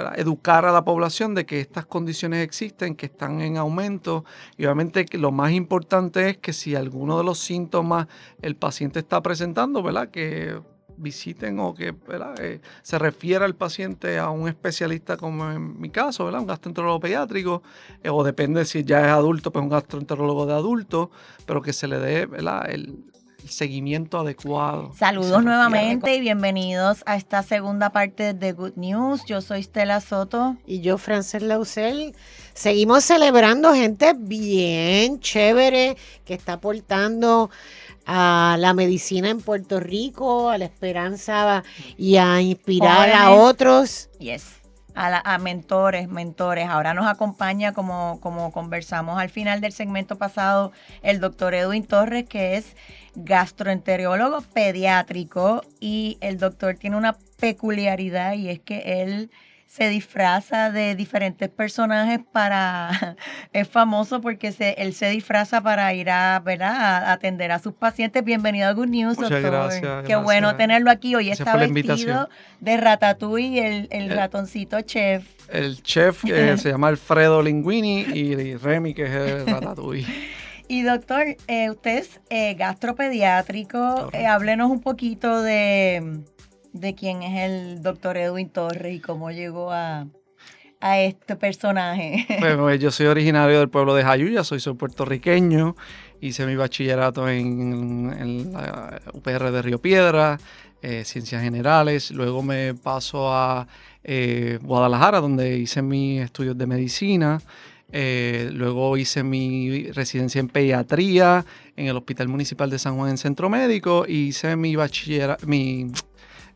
¿verdad?, educar a la población de que estas condiciones existen, que están en aumento, y obviamente que lo más importante es que si alguno de los síntomas el paciente está presentando, ¿verdad?, que visiten o que, ¿verdad?, se refiera el paciente a un especialista, como en mi caso, ¿verdad?, un gastroenterólogo pediátrico, o depende si ya es adulto, pues un gastroenterólogo de adulto, pero que se le dé, ¿verdad?, el seguimiento adecuado y se Saludos refiera. nuevamente y bienvenidos a esta segunda parte de Good News. Yo soy Stella Soto. Y yo, Frances Lausel. Seguimos celebrando gente bien chévere que está aportando a la medicina en Puerto Rico, a la esperanza y a inspirar a Jóvenes. otros. Yes. A mentores. Ahora nos acompaña, como conversamos al final del segmento pasado, el doctor Edwin Torres, que es gastroenterólogo pediátrico, y el doctor tiene una peculiaridad, y es que él se disfraza de diferentes personajes para... Es famoso porque él se disfraza para ir ¿verdad?, a atender a sus pacientes. Bienvenido a Good News, Muchas doctor. gracias. Qué bueno tenerlo aquí. Hoy Gracias está por la vestido invitación. de Ratatouille, el ratoncito chef. El chef se llama Alfredo Linguini y Remy, que es el Ratatouille. Y doctor, usted es gastropediátrico. Háblenos un poquito de quién es el doctor Edwin Torres y cómo llegó a este personaje. Pues yo soy originario del pueblo de Jayuya, soy puertorriqueño, hice mi bachillerato en la UPR de Río Piedra, Ciencias Generales, luego me paso a Guadalajara, donde hice mis estudios de medicina. Luego hice mi residencia en pediatría en el Hospital Municipal de San Juan en Centro Médico, y hice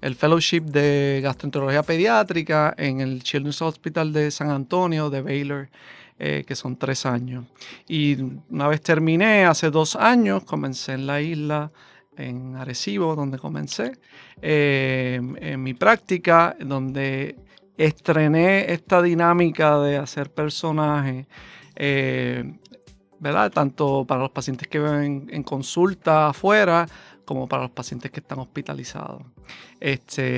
el fellowship de gastroenterología pediátrica en el Children's Hospital de San Antonio de Baylor, que son 3 años. Y una vez terminé, hace 2 años, comencé en la isla, en Arecibo, donde comencé en mi práctica, donde estrené esta dinámica de hacer personajes, ¿verdad?, tanto para los pacientes que ven en consulta afuera, como para los pacientes que están hospitalizados.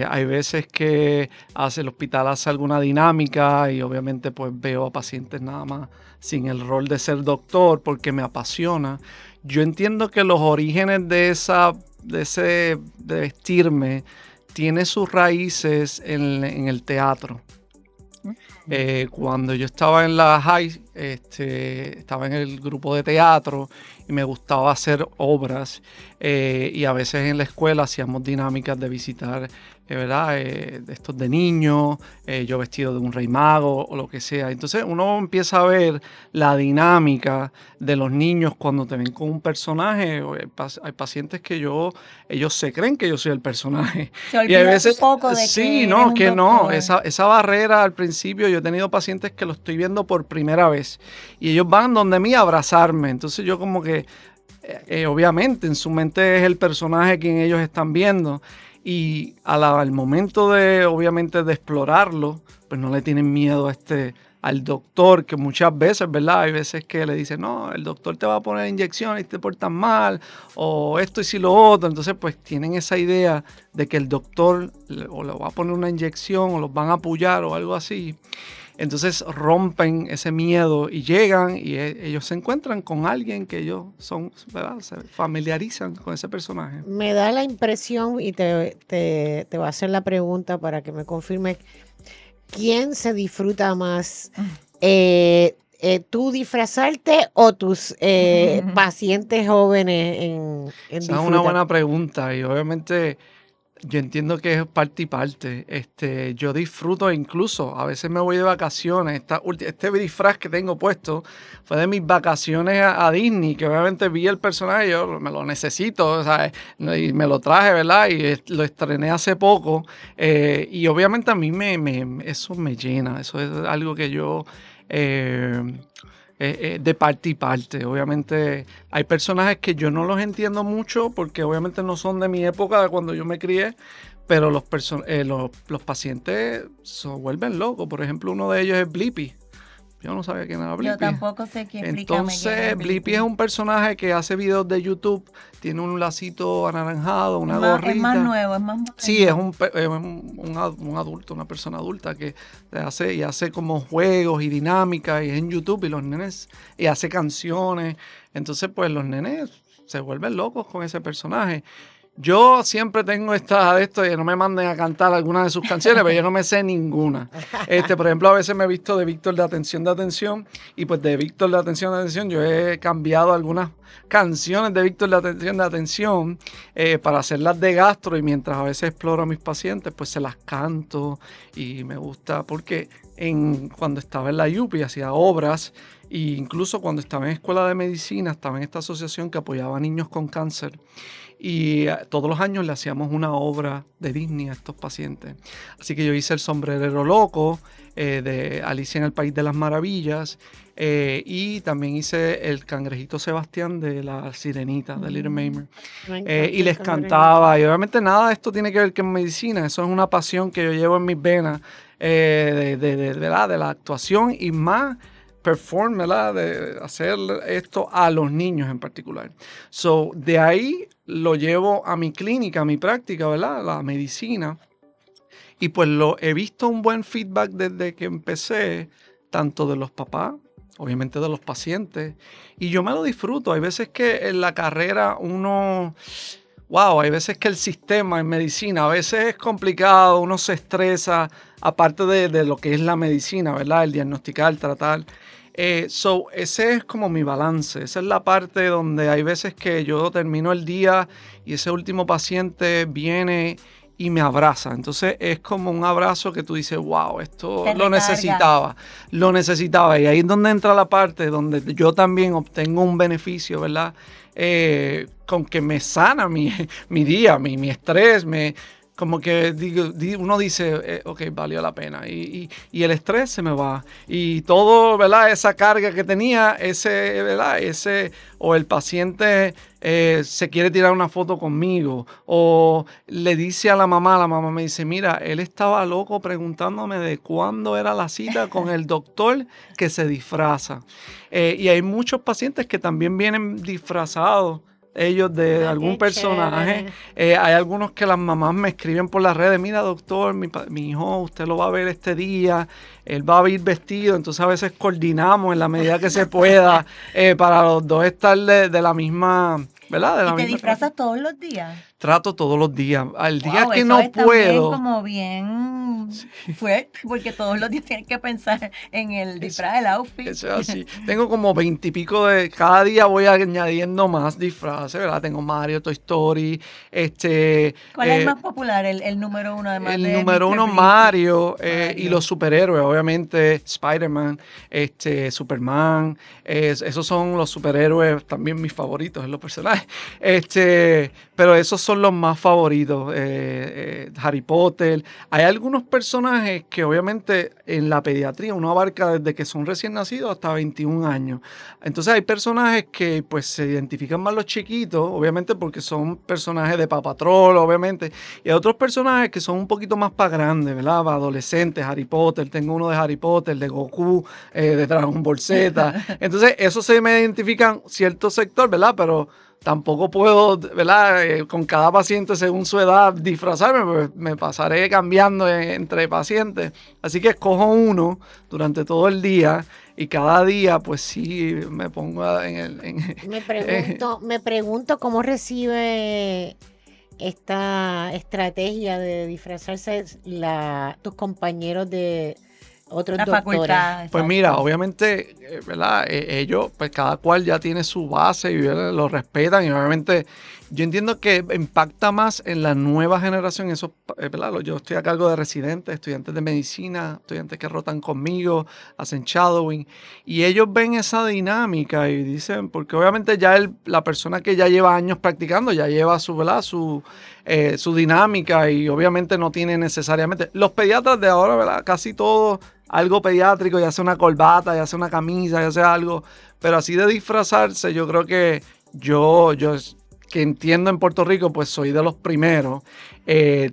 Hay veces que el hospital hace alguna dinámica y obviamente pues veo a pacientes nada más sin el rol de ser doctor, porque me apasiona. Yo entiendo que los orígenes de vestirme tiene sus raíces en el teatro. Cuando yo estaba en la high, estaba en el grupo de teatro y me gustaba hacer obras, y a veces en la escuela hacíamos dinámicas de visitar, ¿verdad?, de estos de niños, yo vestido de un rey mago o lo que sea. Entonces uno empieza a ver la dinámica de los niños cuando te ven con un personaje. Hay pacientes que ellos se creen que yo soy el personaje. Se olvida Y hay veces, un poco de sí, que no, eres un que no, doctor. esa barrera al principio, yo he tenido pacientes que lo estoy viendo por primera vez y ellos van donde mí a abrazarme. Entonces yo como que, obviamente en su mente es el personaje quien ellos están viendo, y al momento de, obviamente, de explorarlo, pues no le tienen miedo al doctor, que muchas veces, ¿verdad? Hay veces que le dicen, no, el doctor te va a poner inyecciones y te portas mal, o esto y si lo otro. Entonces, pues tienen esa idea de que el doctor o le va a poner una inyección o los van a apoyar o algo así. Entonces rompen ese miedo y llegan y ellos se encuentran con alguien que ellos son, ¿verdad?, se familiarizan con ese personaje. Me da la impresión, y te voy a hacer la pregunta para que me confirme, ¿quién se disfruta más? ¿Tú disfrazarte o tus pacientes jóvenes en Esa es disfrutar? una buena pregunta, y obviamente yo entiendo que es parte y parte. Yo disfruto, incluso a veces me voy de vacaciones. Este disfraz que tengo puesto fue de mis vacaciones a Disney, que obviamente vi el personaje, yo me lo necesito, ¿sabes?, y me lo traje, ¿verdad? Y lo estrené hace poco. Y obviamente a mí eso me llena, eso es algo que yo... de parte y parte. Obviamente hay personajes que yo no los entiendo mucho porque obviamente no son de mi época, de cuando yo me crié, pero los pacientes se vuelven locos. Por ejemplo, uno de ellos es Blippi. Yo no sabía quién era Blippi. Yo tampoco sé quién, explícame quién Entonces, es Blippi es un personaje que hace videos de YouTube, tiene un lacito anaranjado, una gorrita. Es más nuevo, es más moderno. Sí, es un adulto, una persona adulta que hace como juegos y dinámicas y es en YouTube y los nenes, y hace canciones. Entonces, pues los nenes se vuelven locos con ese personaje. Yo siempre tengo esto de no me manden a cantar alguna de sus canciones, pero yo no me sé ninguna. Por ejemplo, a veces me he visto de Víctor de Atención, y pues de Víctor de Atención, yo he cambiado algunas canciones de Víctor de Atención para hacerlas de gastro, y mientras a veces exploro a mis pacientes, pues se las canto y me gusta porque cuando estaba en la UPI hacía obras, e incluso cuando estaba en escuela de medicina, estaba en esta asociación que apoyaba a niños con cáncer. Y todos los años le hacíamos una obra de Disney a estos pacientes. Así que yo hice El Sombrerero Loco de Alicia en el País de las Maravillas y también hice El Cangrejito Sebastián de La Sirenita, de Little Mermaid. Y les cantaba. Y obviamente nada de esto tiene que ver con medicina. Eso es una pasión que yo llevo en mis venas de la actuación y más perform, ¿verdad? De hacer esto a los niños en particular. So, de ahí lo llevo a mi clínica, a mi práctica, ¿verdad? La medicina. Y pues he visto un buen feedback desde que empecé, tanto de los papás, obviamente de los pacientes. Y yo me lo disfruto. Hay veces que en la carrera hay veces que el sistema en medicina, a veces es complicado, uno se estresa, aparte de lo que es la medicina, ¿verdad? El diagnosticar, el tratar. Ese es como mi balance. Esa es la parte donde hay veces que yo termino el día y ese último paciente viene y me abraza. Entonces es como un abrazo que tú dices, wow, esto lo necesitaba. Y ahí es donde entra la parte donde yo también obtengo un beneficio, ¿verdad? Con que me sana mi día, mi estrés, como que uno dice, ok, valió la pena. Y el estrés se me va. Y todo, ¿verdad? Esa carga que tenía, ¿verdad? O el paciente se quiere tirar una foto conmigo. O le dice a la mamá me dice, mira, él estaba loco preguntándome de cuándo era la cita con el doctor que se disfraza. Y hay muchos pacientes que también vienen disfrazados ellos de algún personaje. Hay algunos que las mamás me escriben por las redes, mira doctor, mi hijo, usted lo va a ver este día, él va a ir vestido, entonces a veces coordinamos en la medida que se pueda para los dos estar de la misma, ¿verdad? ¿Y te disfrazas todos los días? Trato todos los días. Al día que no puedo. Como bien fuerte, porque todos los días tienes que pensar en el disfraz, el outfit. Eso es así. Tengo como 20 y pico cada día voy añadiendo más disfraces, ¿verdad? Tengo Mario, Toy Story, ¿Cuál es el más popular? El número uno, además de número uno, Mario. Y los superhéroes, obviamente, Spider-Man, Superman, esos son los superhéroes, también mis favoritos en los personajes. Pero esos son los más favoritos. Harry Potter. Hay algunos personajes que obviamente en la pediatría uno abarca desde que son recién nacidos hasta 21 años. Entonces hay personajes que pues se identifican más los chiquitos, obviamente porque son personajes de Paw Patrol, obviamente. Y hay otros personajes que son un poquito más para grandes, ¿verdad? Para adolescentes, Harry Potter. Tengo uno de Harry Potter, de Goku, de Dragon Ball Z. Entonces eso se me identifican cierto sector, ¿verdad? Pero tampoco puedo, ¿verdad? Con cada paciente según su edad disfrazarme, pues me pasaré cambiando entre pacientes. Así que escojo uno durante todo el día y cada día pues sí me pongo Me pregunto cómo recibe esta estrategia de disfrazarse tus compañeros de otros doctores. Facultad. Pues mira, obviamente, ¿verdad? Ellos, pues cada cual ya tiene su base y ¿verdad? Lo respetan y obviamente yo entiendo que impacta más en la nueva generación. Eso, ¿verdad? Yo estoy a cargo de residentes, estudiantes de medicina, estudiantes que rotan conmigo, hacen shadowing y ellos ven esa dinámica y dicen, porque obviamente ya la persona que ya lleva años practicando ya lleva ¿verdad? Su dinámica y obviamente no tiene necesariamente. Los pediatras de ahora, ¿verdad? Casi todos algo pediátrico, ya sea una corbata, ya sea una camisa, ya sea algo, pero así de disfrazarse, yo creo que yo que entiendo en Puerto Rico, pues soy de los primeros.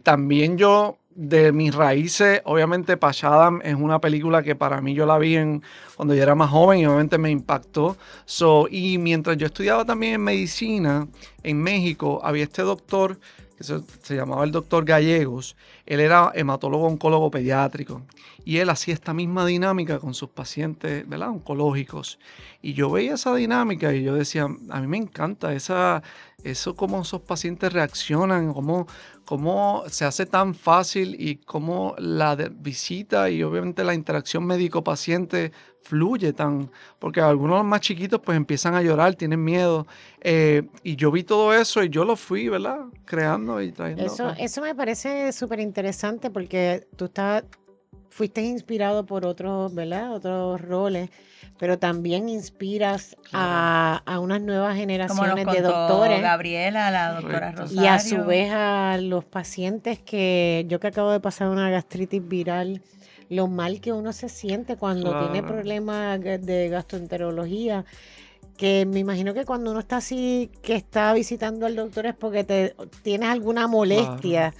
También yo de mis raíces, obviamente Patch Adams es una película que para mí yo la vi cuando yo era más joven y obviamente me impactó. Y mientras yo estudiaba también en medicina en México, había este doctor que se llamaba el doctor Gallegos. Él era hematólogo oncólogo pediátrico y él hacía esta misma dinámica con sus pacientes, ¿verdad? Oncológicos. Y yo veía esa dinámica y yo decía, a mí me encanta eso cómo esos pacientes reaccionan, cómo se hace tan fácil y cómo la visita y obviamente la interacción médico-paciente fluye porque algunos más chiquitos pues empiezan a llorar, tienen miedo. Y yo vi todo eso y yo lo fui, ¿verdad? Creando y trayendo acá. Eso me parece súper interesante porque fuiste inspirado por otros, ¿verdad? Otros roles, pero también inspiras a unas nuevas Como nos generaciones de contó doctores Gabriela, la doctora Correcto. Rosario. y a su vez a los pacientes yo que acabo de pasar una gastritis viral, lo mal que uno se siente cuando tiene Claro. problemas de gastroenterología, que me imagino que cuando uno está así, que está visitando al doctor es porque tienes alguna molestia.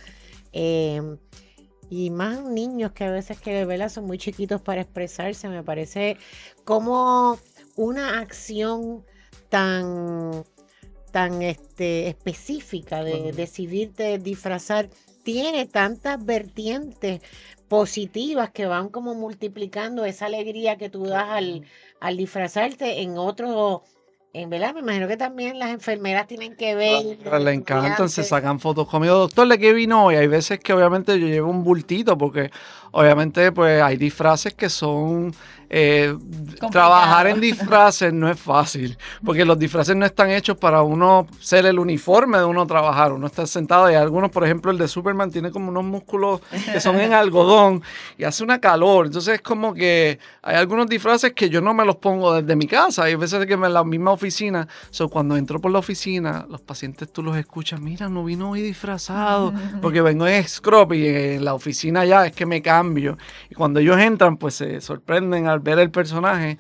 Y más niños que a veces que ¿verdad? Son muy chiquitos para expresarse, me parece como una acción tan, tan específica de Claro. decidirte disfrazar, tiene tantas vertientes positivas que van como multiplicando esa alegría que tú das al disfrazarte ¿verdad? Me imagino que también las enfermeras tienen que ver, Claro, los le encantan, se estudiantes. sacan fotos conmigo. Doctor, ¿de qué vino hoy? Hay veces que obviamente yo llevo un bultito porque obviamente pues hay disfraces que son... trabajar en disfraces no es fácil porque los disfraces no están hechos para uno ser el uniforme de uno trabajar. Uno está sentado y algunos, por ejemplo, el de Superman tiene como unos músculos que son en algodón y hace una calor. Entonces es como que hay algunos disfraces que yo no me los pongo desde mi casa. Hay veces que en la misma oficina, cuando entro por la oficina, los pacientes tú los escuchas, mira, no vino hoy disfrazado, porque vengo en scrub y en la oficina ya es que me cambio. Y cuando ellos entran, pues se sorprenden al ver el personaje.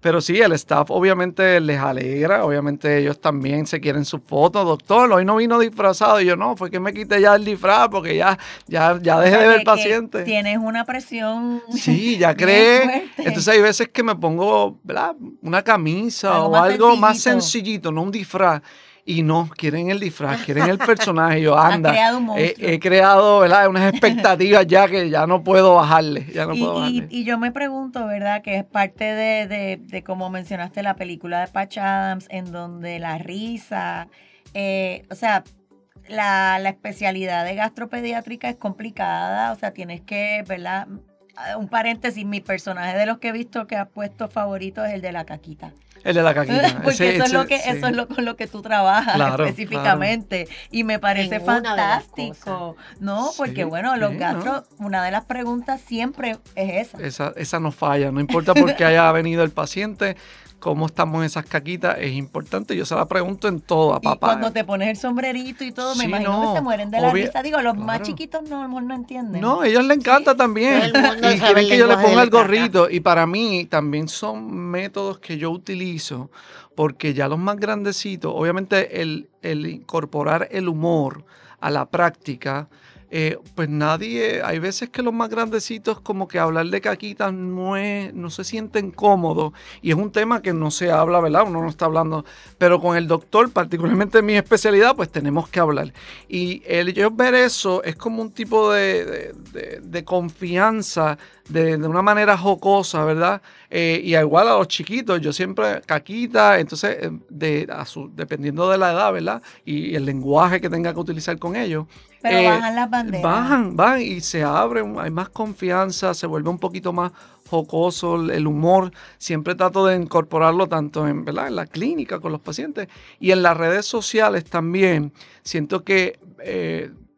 Pero sí, el staff obviamente les alegra, obviamente ellos también se quieren sus fotos. Doctor, hoy no vino disfrazado. Y yo, no, fue que me quité ya el disfraz porque ya dejé de ver pacientes. Tienes una presión. Sí, ya creé. Entonces hay veces que me pongo, ¿verdad? Una camisa algo más sencillito, no un disfraz. Y no, quieren el disfraz, quieren el personaje. Yo, anda, has creado un monstruo. He creado, ¿verdad? Unas expectativas ya que ya no puedo bajarle. Y yo me pregunto, ¿verdad? Que es parte de como mencionaste la película de Patch Adams, en donde la risa, o sea, la especialidad de gastropediátrica es complicada, o sea, tienes que, ¿verdad? Un paréntesis, mi personaje de los que he visto que has puesto favorito es el de la caquita. El de la caquita. Porque eso es con lo que tú trabajas específicamente. Claro. Y me parece fantástico, ¿no? Porque bueno, los gastros, una de las preguntas siempre es esa. Esa no falla, no importa por qué haya venido el paciente. Cómo estamos en esas caquitas es importante. Yo se la pregunto en todo a papá. Y cuando te pones el sombrerito y todo, me imagino que se mueren de la risa. Digo, los más chiquitos no entienden. No, a ellos les encanta también. Y quieren que yo le ponga el gorrito. Y para mí también son métodos que yo utilizo porque ya los más grandecitos, obviamente el incorporar el humor a la práctica, pues hay veces que los más grandecitos como que hablar de caquitas no se sienten cómodos y es un tema que no se habla, ¿verdad? Uno no está hablando, pero con el doctor, particularmente en mi especialidad, pues tenemos que hablar. Y ellos ver eso es como un tipo de confianza, de una manera jocosa, ¿verdad? Y igual a los chiquitos, yo siempre caquita, entonces dependiendo de la edad, ¿verdad? Y el lenguaje que tenga que utilizar con ellos. Pero bajan las banderas. Van y se abren, hay más confianza, se vuelve un poquito más jocoso el humor. Siempre trato de incorporarlo tanto ¿verdad? En la clínica con los pacientes y en las redes sociales también. Siento que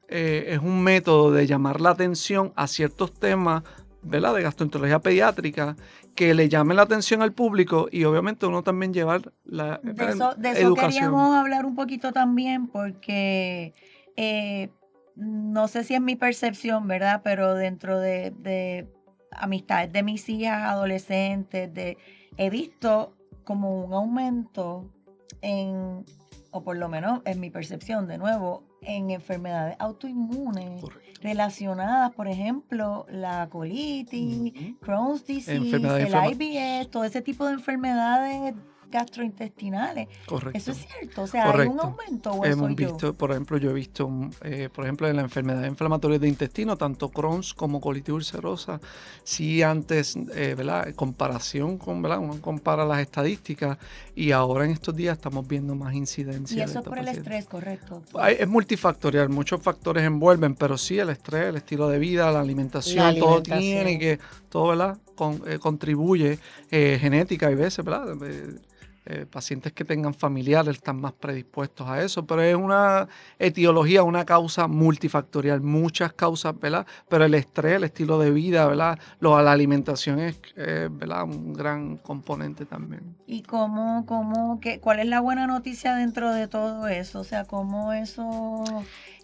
es un método de llamar la atención a ciertos temas, ¿verdad? De gastroenterología pediátrica que le llamen la atención al público y obviamente uno también llevar la educación. De eso queríamos hablar un poquito también porque no sé si es mi percepción, ¿verdad? Pero dentro de amistades de mis hijas adolescentes, he visto como un aumento o por lo menos en mi percepción, de nuevo, en enfermedades autoinmunes Correcto. relacionadas, por ejemplo, la colitis, Ujú. Crohn's disease, Enfermedades el IBS, todo ese tipo de enfermedades gastrointestinales. ¿Eso Correcto. es cierto? O sea, ¿hay un Correcto. aumento o Hemos soy yo? visto, por ejemplo, yo he visto, por ejemplo, en la enfermedad inflamatoria de intestino, tanto Crohn's como colitis ulcerosa, sí antes, ¿verdad? En comparación con, ¿verdad? Uno compara las estadísticas y ahora en estos días estamos viendo más Y incidencia de eso es estos por el pacientes. estrés, correcto, doctor. Es multifactorial, muchos factores envuelven, pero sí el estrés, el estilo de vida, la La alimentación, todo tiene alimentación. que, todo, ¿verdad? Contribuye, genética y veces, ¿verdad? Pacientes que tengan familiares están más predispuestos a eso, pero es una etiología, una causa multifactorial, muchas causas, ¿verdad? Pero el estrés, el estilo de vida, ¿verdad? La alimentación es, ¿verdad? Un gran componente también. ¿Y cuál es la buena noticia dentro de todo eso? O sea, cómo eso,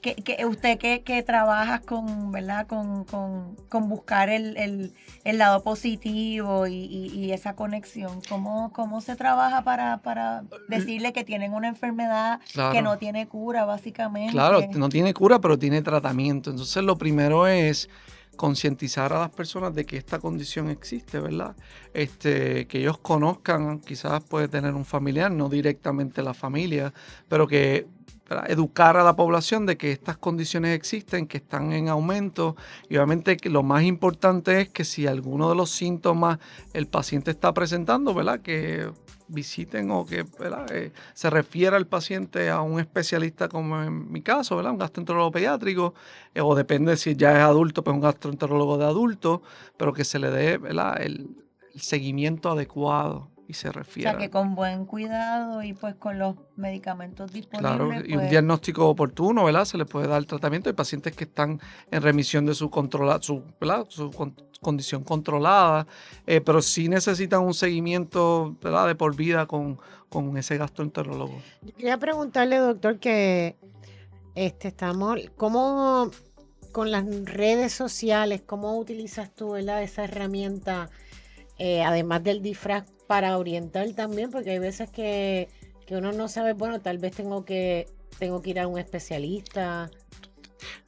que usted que trabajas con, ¿verdad? Con buscar el lado positivo y esa conexión, ¿cómo se trabaja para decirle que tienen una enfermedad que Claro. no tiene cura, Claro, básicamente? no tiene cura, pero tiene tratamiento. Entonces, lo primero es concientizar a las personas de que esta condición existe, ¿verdad? Que ellos conozcan, quizás puede tener un familiar, no directamente la familia, pero que ¿verdad? Educar a la población de que estas condiciones existen, que están en aumento y obviamente que lo más importante es que si alguno de los síntomas el paciente está presentando, ¿verdad? Que visiten o que ¿verdad? Se refiera al paciente a un especialista como en mi caso, ¿verdad? Un gastroenterólogo pediátrico, o depende si ya es adulto, pues un gastroenterólogo de adulto, pero que se le dé ¿verdad? El seguimiento adecuado y se O sea, refiera. que con buen cuidado y pues con los medicamentos Claro, disponibles, y un pues diagnóstico oportuno, ¿verdad? Se le puede dar tratamiento. Hay pacientes que están en remisión de ¿verdad? Condición controlada, pero sí necesitan un seguimiento, ¿verdad? De por vida con ese gastroenterólogo. Yo quería preguntarle, doctor, que ¿cómo con las redes sociales, cómo utilizas tú, ¿verdad? Esa herramienta, además del disfraz, para orientar también, porque hay veces que uno no sabe, bueno, tal vez tengo que ir a un especialista.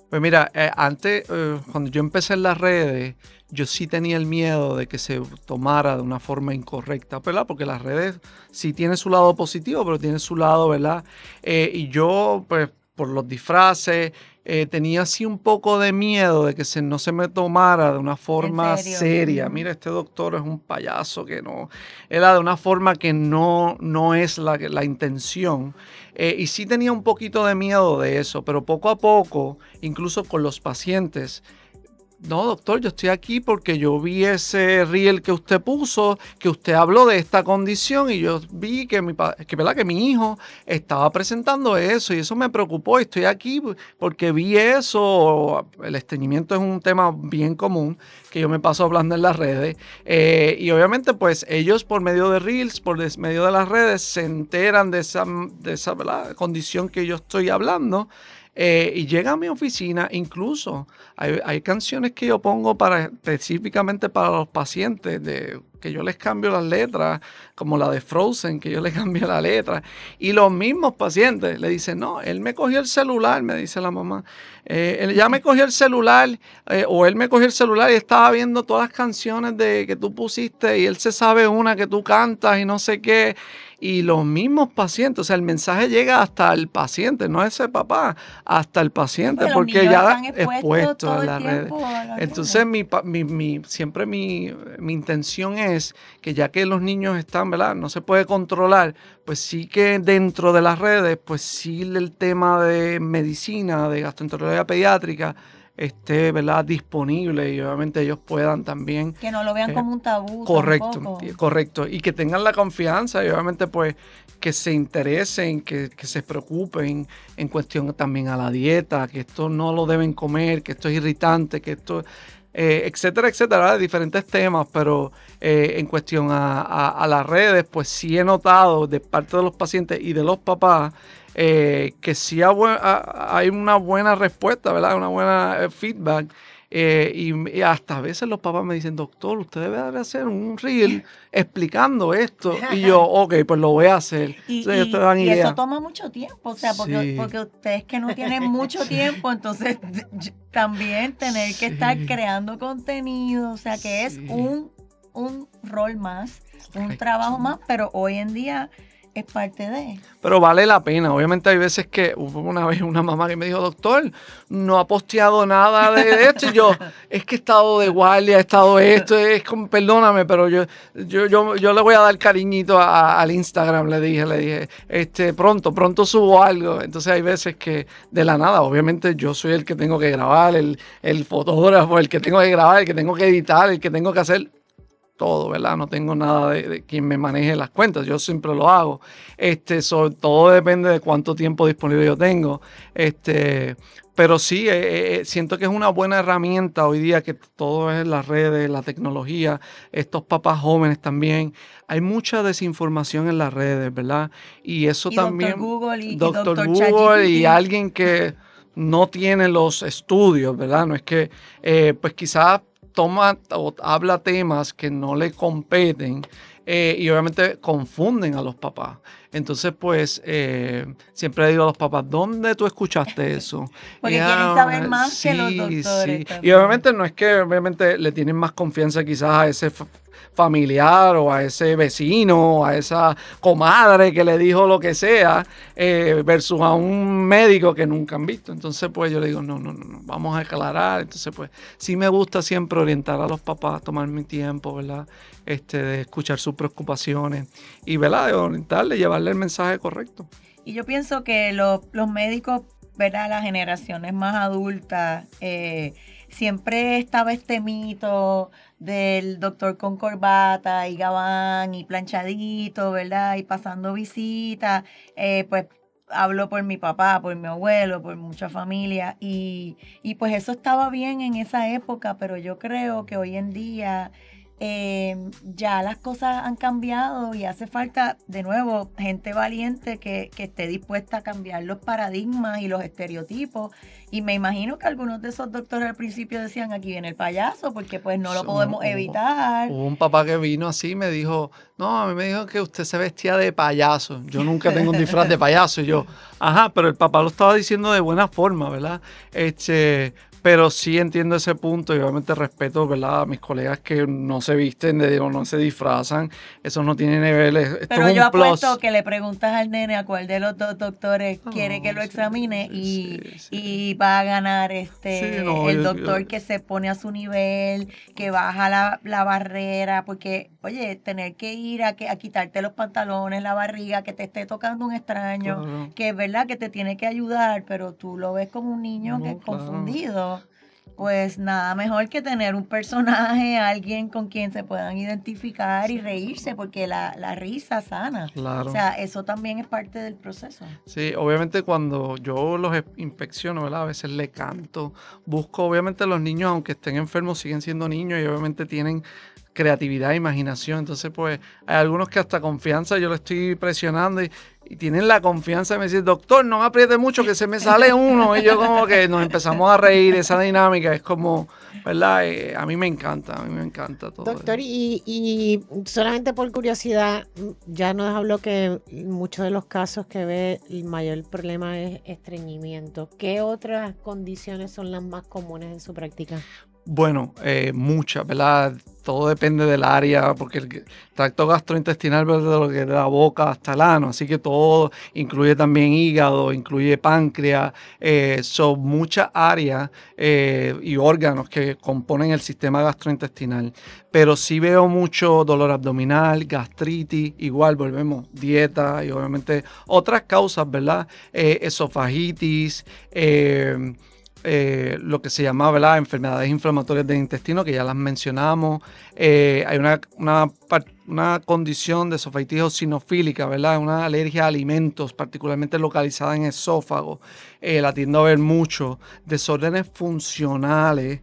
Pues mira, antes, cuando yo empecé en las redes, yo sí tenía el miedo de que se tomara de una forma incorrecta, ¿verdad? Porque las redes sí tienen su lado positivo, pero tienen su lado, ¿verdad? Y yo, pues, por los disfraces, tenía así un poco de miedo de que no se me tomara de una forma serio. seria. Ujú. Mira, este doctor es un payaso que no, era de una forma que no es la intención. Y sí tenía un poquito de miedo de eso, pero poco a poco, incluso con los pacientes, no, doctor, yo estoy aquí porque yo vi ese reel que usted puso, que usted habló de esta condición y yo vi ¿verdad? Que mi hijo estaba presentando eso y eso me preocupó y estoy aquí porque vi eso. El estreñimiento es un tema bien común que yo me paso hablando en las redes y obviamente pues ellos por medio de reels, medio de las redes se enteran de esa ¿verdad? Condición que yo estoy hablando. Y llega a mi oficina, incluso hay canciones que yo pongo específicamente para los pacientes, que yo les cambio las letras, como la de Frozen, que yo les cambio la letra. Y los mismos pacientes le dicen, no, él me cogió el celular, me dice la mamá. Él ya me cogió el celular, o él me cogió el celular y estaba viendo todas las canciones que tú pusiste y él se sabe una que tú cantas y no sé qué. Y los mismos pacientes, o sea, el mensaje llega hasta el paciente, no ese papá, hasta el paciente, Porque los porque niños ya están expuestos expuesto todo a el las redes. tiempo a las Entonces, redes. siempre mi intención es que ya que los niños están, ¿verdad? No se puede controlar, pues sí que dentro de las redes, pues sí el tema de medicina, de gastroenterología pediátrica, esté, ¿verdad? Disponible y obviamente ellos puedan también. Que no lo vean como un tabú Correcto, tampoco. correcto. Y que tengan la confianza y obviamente pues que se interesen, que se preocupen en cuestión también a la dieta, que esto no lo deben comer, que esto es irritante, que esto, etcétera, etcétera, ¿verdad? Diferentes temas, pero en cuestión a las redes, pues sí he notado de parte de los pacientes y de los papás que sí hay una buena respuesta, ¿verdad? Una buena feedback. Y hasta a veces los papás me dicen, doctor, usted debe de hacer un reel explicando esto. Y yo, ok, pues lo voy a hacer. Entonces, ellos te dan Y idea. eso toma mucho tiempo, o sea, Sí. porque ustedes que no tienen mucho tiempo, entonces también tener que estar Sí. creando contenido, o sea, que es Sí. un rol más, un Correcto. trabajo más, pero hoy en día es parte de... Pero vale la pena. Obviamente hay veces que hubo una vez una mamá que me dijo, doctor, no ha posteado nada de esto. Y yo, es que he estado de guardia, he estado esto, es como, perdóname, pero yo le voy a dar cariñito al Instagram, le dije, pronto subo algo. Entonces hay veces que de la nada, obviamente yo soy el que tengo que grabar, el fotógrafo, el que tengo que grabar, el que tengo que editar, el que tengo que hacer todo, ¿verdad? No tengo nada de quien me maneje las cuentas, yo siempre lo hago. Todo depende de cuánto tiempo disponible yo tengo. Pero sí, siento que es una buena herramienta hoy día que todo es en las redes, la tecnología, estos papás jóvenes también. Hay mucha desinformación en las redes, ¿verdad? Y eso Y también, Doctor Google y Doctor Doctor Google y ChatGPT. alguien que no tiene los estudios, ¿verdad? No es que, pues quizás toma o habla temas que no le competen y obviamente confunden a los papás. Entonces, pues, siempre digo a los papás, ¿dónde tú escuchaste eso? Porque Y, quieren saber más que los sí, doctores sí. Y también. obviamente no es que obviamente le tienen más confianza quizás a ese familiar o a ese vecino o a esa comadre que le dijo lo que sea versus a un médico que nunca han visto. Entonces, pues yo le digo, no, vamos a aclarar. Entonces, pues sí me gusta siempre orientar a los papás, tomar mi tiempo, ¿verdad? De escuchar sus preocupaciones y, ¿verdad? De orientarle, llevarle el mensaje correcto. Y yo pienso que los médicos, ¿verdad? Las generaciones más adultas, siempre estaba este mito del doctor con corbata y gabán y planchadito, ¿verdad? Y pasando visitas, pues hablo por mi papá, por mi abuelo, por mucha familia y pues eso estaba bien en esa época, pero yo creo que hoy en día ya las cosas han cambiado y hace falta de nuevo gente valiente que esté dispuesta a cambiar los paradigmas y los estereotipos. Y me imagino que algunos de esos doctores al principio decían, aquí viene el payaso, porque pues no lo podemos evitar. Hubo un papá que vino así y me dijo, no, a mí me dijo que usted se vestía de payaso. Yo nunca tengo un disfraz de payaso. Y yo, ajá, pero el papá lo estaba diciendo de buena forma, ¿verdad? Pero sí entiendo ese punto y obviamente respeto, ¿verdad? A mis colegas que no se visten o no se disfrazan. Eso no tiene niveles. Esto Pero es yo un plus. apuesto que le preguntas al nene a cuál de los dos doctores quiere que lo sí, examine sí. y va a ganar el doctor yo- que se pone a su nivel, que baja la barrera, porque, oye, tener que ir a quitarte los pantalones, la barriga, que te esté tocando un extraño, Claro. que es verdad que te tiene que ayudar, pero tú lo ves como un niño No, que es claro. confundido. Pues nada mejor que tener un personaje, alguien con quien se puedan identificar y reírse, porque la risa sana. Claro. O sea, eso también es parte del proceso. Sí, obviamente cuando yo los inspecciono, ¿verdad? A veces le canto, busco, obviamente los niños, aunque estén enfermos, siguen siendo niños y obviamente tienen creatividad, imaginación. Entonces, pues, hay algunos que hasta confianza yo le estoy presionando y tienen la confianza de me decir, doctor, no me apriete mucho que se me sale uno. Y yo como que nos empezamos a reír, esa dinámica es como, ¿verdad? A mí me encanta todo. Doctor, y solamente por curiosidad, ya nos habló que muchos de los casos que ve, el mayor problema es estreñimiento. ¿Qué otras condiciones son las más comunes en su práctica? Bueno, muchas, ¿verdad? Todo depende del área, porque el tracto gastrointestinal va desde lo que es de la boca hasta el ano, así que todo incluye también hígado, incluye páncreas, son muchas áreas y órganos que componen el sistema gastrointestinal. Pero sí veo mucho dolor abdominal, gastritis, igual volvemos, dieta y obviamente otras causas, ¿verdad? Esofagitis, lo que se llama, ¿verdad? Enfermedades inflamatorias del intestino, que ya las mencionamos. Hay una una condición de esofagititis eosinofílica, ¿verdad? Una alergia a alimentos, particularmente localizada en esófago. La tiendo a ver mucho. Desórdenes funcionales,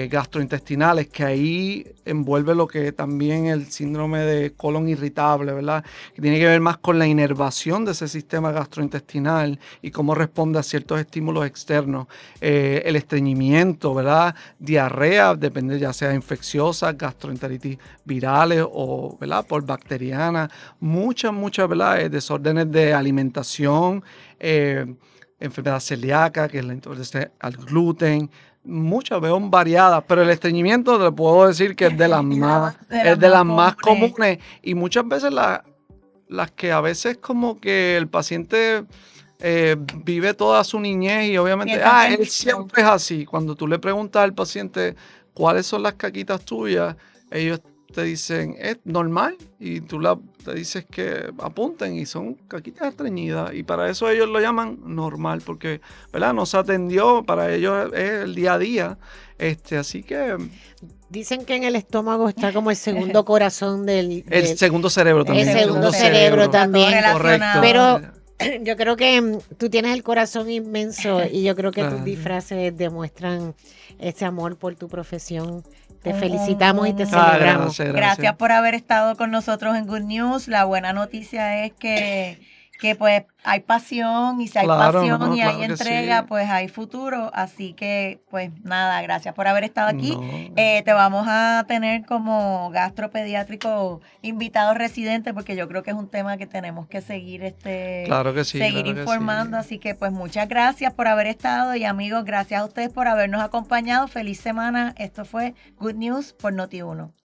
gastrointestinales, que ahí envuelve lo que también el síndrome de colon irritable, ¿verdad? Que tiene que ver más con la inervación de ese sistema gastrointestinal y cómo responde a ciertos estímulos externos. El estreñimiento, ¿verdad? Diarrea, depende ya sea infecciosa, gastroenteritis virales o, ¿verdad? Por bacteriana. Muchas, ¿verdad? Desórdenes de alimentación, enfermedad celíaca, que es la intolerancia al gluten. Muchas, veo variadas, pero el estreñimiento le puedo decir que es de las más, es de las más comunes, y muchas veces las que a veces como que el paciente vive toda su niñez y obviamente, él siempre es así. Cuando tú le preguntas al paciente cuáles son las caquitas tuyas, ellos te dicen, es normal, y tú te dices que apunten y son caquitas estreñidas, y para eso ellos lo llaman normal, porque, ¿verdad? No se atendió, para ellos es el día a día, así que... Dicen que en el estómago está como el segundo corazón del El segundo cerebro también. El segundo cerebro también. Correcto. Pero yo creo que tú tienes el corazón inmenso y yo creo que tus disfraces demuestran ese amor por tu profesión. Te felicitamos y te celebramos. Gracias por haber estado con nosotros en Good News. La buena noticia es que pues hay pasión, y si hay pasión y hay entrega, pues hay futuro. Así que, pues nada, gracias por haber estado aquí. Te vamos a tener como gastropediátrico invitado residente, porque yo creo que es un tema que tenemos que seguir seguir informando. Así que, pues muchas gracias por haber estado, y amigos, gracias a ustedes por habernos acompañado. Feliz semana. Esto fue Good News por Noti1.